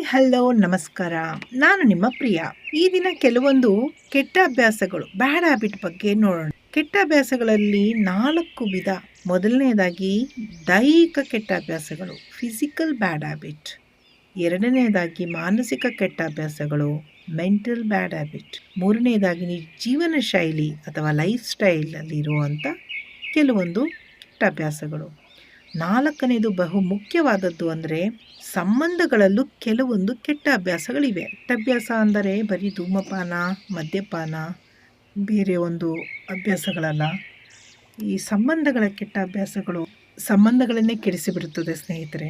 Hello ನಮಸ್ಕಾರ. ನಾನು ನಿಮ್ಮ ಪ್ರಿಯಾ. ಈ ದಿನ ಕೆಲವೊಂದು ಕೆಟ್ಟ ಅಭ್ಯಾಸಗಳು, ಬ್ಯಾಡ್ ಹ್ಯಾಬಿಟ್ ಬಗ್ಗೆ ನೋಡೋಣ. ಕೆಟ್ಟ ಅಭ್ಯಾಸಗಳಲ್ಲಿ 4 ವಿಧ. ಮೊದಲನೆಯದಾಗಿ ದೈಹಿಕ ಕೆಟ್ಟ ಅಭ್ಯಾಸಗಳು, ಫಿಸಿಕಲ್ ಬ್ಯಾಡ್ ಹ್ಯಾಬಿಟ್. ಎರಡನೆಯದಾಗಿ ಮಾನಸಿಕ ಕೆಟ್ಟ ಅಭ್ಯಾಸಗಳು, ಮೆಂಟಲ್ ಬ್ಯಾಡ್ ಹ್ಯಾಬಿಟ್. ಮೂರನೆಯದಾಗಿ ಜೀವನ ಶೈಲಿ ಅಥವಾ ಲೈಫ್ ಸ್ಟೈಲ್ ಅಲ್ಲಿ ಇರುವಂಥ ಕೆಲವೊಂದು ಕೆಟ್ಟ ಅಭ್ಯಾಸಗಳು. ನಾಲ್ಕನೇದು ಬಹು ಮುಖ್ಯವಾದದ್ದು ಅಂದರೆ ಸಂಬಂಧಗಳಲ್ಲೂ ಕೆಲವೊಂದು ಕೆಟ್ಟ ಅಭ್ಯಾಸಗಳಿವೆ. ಕೆಟ್ಟ ಅಭ್ಯಾಸ ಅಂದರೆ ಬರೀ ಧೂಮಪಾನ, ಮದ್ಯಪಾನ, ಬೇರೆ ಒಂದು ಅಭ್ಯಾಸಗಳಲ್ಲ. ಈ ಸಂಬಂಧಗಳ ಕೆಟ್ಟ ಅಭ್ಯಾಸಗಳು ಸಂಬಂಧಗಳನ್ನೇ ಕೆಡಿಸಿಬಿಡುತ್ತದೆ ಸ್ನೇಹಿತರೆ.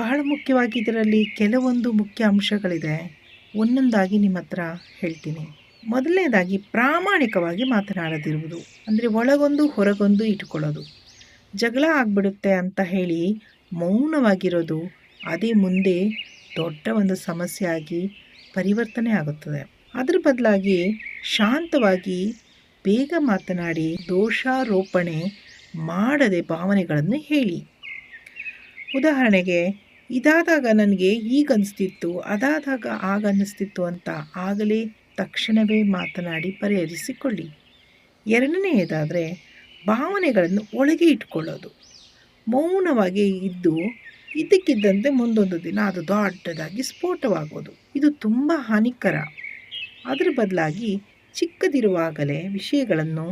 ಬಹಳ ಮುಖ್ಯವಾಗಿ ಇದರಲ್ಲಿ ಕೆಲವೊಂದು ಮುಖ್ಯ ಅಂಶಗಳಿದೆ. ಒಂದೊಂದಾಗಿ ನಿಮ್ಮ ಹತ್ರ ಹೇಳ್ತೀನಿ. ಮೊದಲನೇದಾಗಿ ಪ್ರಾಮಾಣಿಕವಾಗಿ ಮಾತನಾಡದಿರುವುದು, ಅಂದರೆ ಒಳಗೊಂದು ಹೊರಗೊಂದು ಇಟ್ಕೊಳ್ಳೋದು. ಜಗಳ ಆಗಿಬಿಡುತ್ತೆ ಅಂತ ಹೇಳಿ ಮೌನವಾಗಿರೋದು, ಅದೇ ಮುಂದೆ ದೊಡ್ಡ ಒಂದು ಸಮಸ್ಯೆ ಆಗಿ ಪರಿವರ್ತನೆ ಆಗುತ್ತದೆ. ಅದರ ಬದಲಾಗಿ ಶಾಂತವಾಗಿ ಬೇಗ ಮಾತನಾಡಿ ದೋಷಾರೋಪಣೆ ಮಾಡದೆ ಭಾವನೆಗಳನ್ನು ಹೇಳಿ. ಉದಾಹರಣೆಗೆ, ಇದಾದಾಗ ನನಗೆ ಈಗ ಅನಿಸ್ತಿತ್ತು, ಅದಾದಾಗ ಆಗ ಅನ್ನಿಸ್ತಿತ್ತು ಅಂತ ಆಗಲೇ ತಕ್ಷಣವೇ ಮಾತನಾಡಿ ಪರಿಹರಿಸಿಕೊಳ್ಳಿ. ಎರಡನೆಯದಾದರೆ ಭಾವನೆಗಳನ್ನು ಒಳಗೆ ಇಟ್ಕೊಳ್ಳೋದು. ಮೌನವಾಗಿ ಇದ್ದು ಇದ್ದಕ್ಕಿದ್ದಂತೆ ಮುಂದೊಂದು ದಿನ ಅದು ದೊಡ್ಡದಾಗಿ ಸ್ಫೋಟವಾಗೋದು. ಇದು ತುಂಬ ಹಾನಿಕರ. ಅದರ ಬದಲಾಗಿ ಚಿಕ್ಕದಿರುವಾಗಲೇ ವಿಷಯಗಳನ್ನು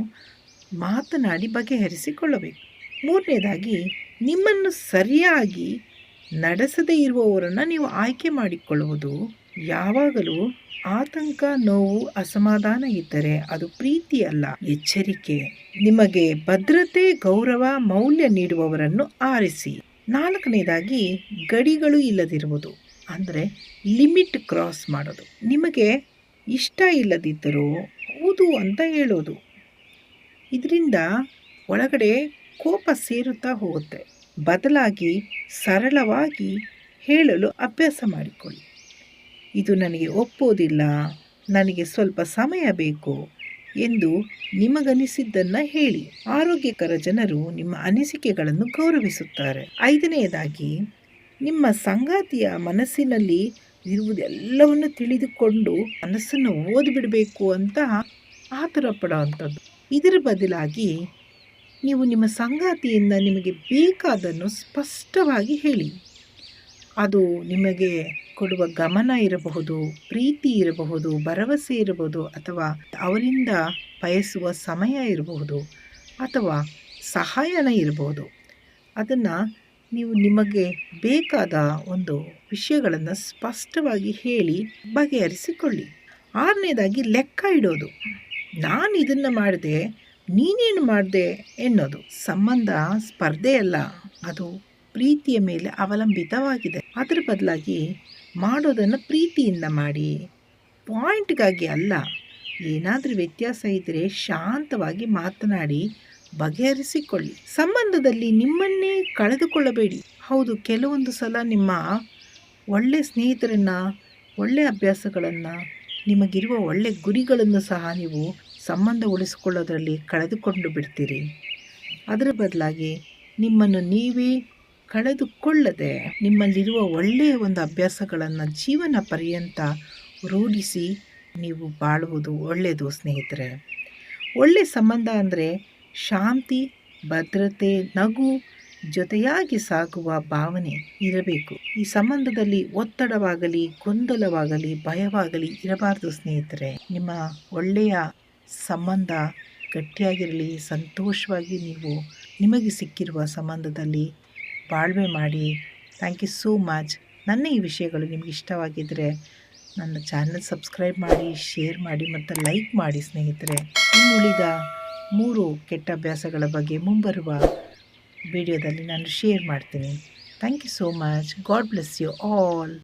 ಮಾತನಾಡಿ ಬಗೆಹರಿಸಿಕೊಳ್ಳಬೇಕು. ಮೂರನೇದಾಗಿ ನಿಮ್ಮನ್ನು ಸರಿಯಾಗಿ ನಡೆಸದೇ ಇರುವವರನ್ನು ನೀವು ಆಯ್ಕೆ ಮಾಡಿಕೊಳ್ಳುವುದು. ಯಾವಾಗಲೂ ಆತಂಕ, ನೋವು, ಅಸಮಾಧಾನ ಇದ್ದರೆ ಅದು ಪ್ರೀತಿ ಅಲ್ಲ, ಎಚ್ಚರಿಕೆ. ನಿಮಗೆ ಭದ್ರತೆ, ಗೌರವ, ಮೌಲ್ಯ ನೀಡುವವರನ್ನು ಆರಿಸಿ. ನಾಲ್ಕನೇದಾಗಿ ಗಡಿಗಳು ಇಲ್ಲದಿರುವುದು, ಅಂದರೆ ಲಿಮಿಟ್ ಕ್ರಾಸ್ ಮಾಡೋದು. ನಿಮಗೆ ಇಷ್ಟ ಇಲ್ಲದಿದ್ದರೂ ಹೌದು ಅಂತ ಹೇಳೋದು. ಇದರಿಂದ ಒಳಗಡೆ ಕೋಪ ಸೇರುತ್ತಾ ಹೋಗುತ್ತೆ. ಬದಲಾಗಿ ಸರಳವಾಗಿ ಹೇಳಲು ಅಭ್ಯಾಸ ಮಾಡಿಕೊಳ್ಳಿ. ಇದು ನನಗೆ ಒಪ್ಪೋದಿಲ್ಲ, ನನಗೆ ಸ್ವಲ್ಪ ಸಮಯ ಬೇಕು ಎಂದು ನಿಮಗನಿಸಿದ್ದನ್ನು ಹೇಳಿ. ಆರೋಗ್ಯಕರ ಜನರು ನಿಮ್ಮ ಅನಿಸಿಕೆಗಳನ್ನು ಗೌರವಿಸುತ್ತಾರೆ. ಐದನೆಯದಾಗಿ ನಿಮ್ಮ ಸಂಗಾತಿಯ ಮನಸ್ಸಿನಲ್ಲಿ ಇರುವುದೆಲ್ಲವನ್ನು ತಿಳಿದುಕೊಂಡು ಮನಸ್ಸನ್ನು ಓದಿಬಿಡಬೇಕು ಅಂತ ಆತುರ ಪಡೋವಂಥದ್ದು. ಇದರ ಬದಲಾಗಿ ನೀವು ನಿಮ್ಮ ಸಂಗಾತಿಯಿಂದ ನಿಮಗೆ ಬೇಕಾದನ್ನು ಸ್ಪಷ್ಟವಾಗಿ ಹೇಳಿ. ಅದು ನಿಮಗೆ ಕೊಡುವ ಗಮನ ಇರಬಹುದು, ಪ್ರೀತಿ ಇರಬಹುದು, ಭರವಸೆ ಇರಬಹುದು, ಅಥವಾ ಅವರಿಂದ ಬಯಸುವ ಸಮಯ ಇರಬಹುದು, ಅಥವಾ ಸಹಾಯನ ಇರಬಹುದು. ಅದನ್ನು ನೀವು ನಿಮಗೆ ಬೇಕಾದ ಒಂದು ವಿಷಯಗಳನ್ನು ಸ್ಪಷ್ಟವಾಗಿ ಹೇಳಿ ಬಗೆಹರಿಸಿಕೊಳ್ಳಿ. ಆರನೇದಾಗಿ ಲೆಕ್ಕ ಇಡೋದು. ನಾನು ಇದನ್ನು ಮಾಡಿದೆ, ನೀನೇನು ಮಾಡಿದೆ ಎನ್ನೋದು. ಸಂಬಂಧ ಸ್ಪರ್ಧೆ ಅಲ್ಲ, ಅದು ಪ್ರೀತಿಯ ಮೇಲೆ ಅವಲಂಬಿತವಾಗಿದೆ. ಅದರ ಬದಲಾಗಿ ಮಾಡೋದನ್ನು ಪ್ರೀತಿಯಿಂದ ಮಾಡಿ, ಪಾಯಿಂಟ್ಗಾಗಿ ಅಲ್ಲ. ಏನಾದರೂ ವ್ಯತ್ಯಾಸ ಇದ್ದರೆ ಶಾಂತವಾಗಿ ಮಾತನಾಡಿ ಬಗೆಹರಿಸಿಕೊಳ್ಳಿ. ಸಂಬಂಧದಲ್ಲಿ ನಿಮ್ಮನ್ನೇ ಕಳೆದುಕೊಳ್ಳಬೇಡಿ. ಹೌದು, ಕೆಲವೊಂದು ಸಲ ನಿಮ್ಮ ಒಳ್ಳೆ ಸ್ನೇಹಿತರನ್ನು, ಒಳ್ಳೆಯ ಅಭ್ಯಾಸಗಳನ್ನು, ನಿಮಗಿರುವ ಒಳ್ಳೆ ಗುರಿಗಳನ್ನು ಸಹ ನೀವು ಸಂಬಂಧ ಉಳಿಸಿಕೊಳ್ಳೋದ್ರಲ್ಲಿ ಕಳೆದುಕೊಂಡು ಬಿಡ್ತೀರಿ. ಅದರ ಬದಲಾಗಿ ನಿಮ್ಮನ್ನು ನೀವೇ ಕಳೆದುಕೊಳ್ಳದೆ ನಿಮ್ಮಲ್ಲಿರುವ ಒಳ್ಳೆಯ ಒಂದು ಅಭ್ಯಾಸಗಳನ್ನು ಜೀವನ ಪರ್ಯಂತ ರೂಢಿಸಿ ನೀವು ಬಾಳುವುದು ಒಳ್ಳೆಯದು ಸ್ನೇಹಿತರೆ. ಒಳ್ಳೆಯ ಸಂಬಂಧ ಅಂದರೆ ಶಾಂತಿ, ಭದ್ರತೆ, ನಗು, ಜೊತೆಯಾಗಿ ಸಾಗುವ ಭಾವನೆ ಇರಬೇಕು. ಈ ಸಂಬಂಧದಲ್ಲಿ ಒತ್ತಡವಾಗಲಿ, ಗೊಂದಲವಾಗಲಿ, ಭಯವಾಗಲಿ ಇರಬಾರ್ದು ಸ್ನೇಹಿತರೆ. ನಿಮ್ಮ ಒಳ್ಳೆಯ ಸಂಬಂಧ ಗಟ್ಟಿಯಾಗಿರಲಿ, ಸಂತೋಷವಾಗಿ ನೀವು ನಿಮಗೆ ಸಿಕ್ಕಿರುವ ಸಂಬಂಧದಲ್ಲಿ ಬಾಳ್ವೆ ಮಾಡಿ. Thank you so much. ನನ್ನ ಈ ವಿಷಯಗಳು ನಿಮಗೆ ಇಷ್ಟವಾಗಿದ್ದರೆ ನನ್ನ ಚಾನಲ್ ಸಬ್ಸ್ಕ್ರೈಬ್ ಮಾಡಿ, ಶೇರ್ ಮಾಡಿ ಮತ್ತು ಲೈಕ್ ಮಾಡಿ ಸ್ನೇಹಿತರೆ. ಇನ್ನುಳಿದ 3 ಕೆಟ್ಟ ಅಭ್ಯಾಸಗಳ ಬಗ್ಗೆ ಮುಂಬರುವ ವಿಡಿಯೋದಲ್ಲಿ ನಾನು ಶೇರ್ ಮಾಡ್ತೀನಿ. Thank you so much. God bless you all.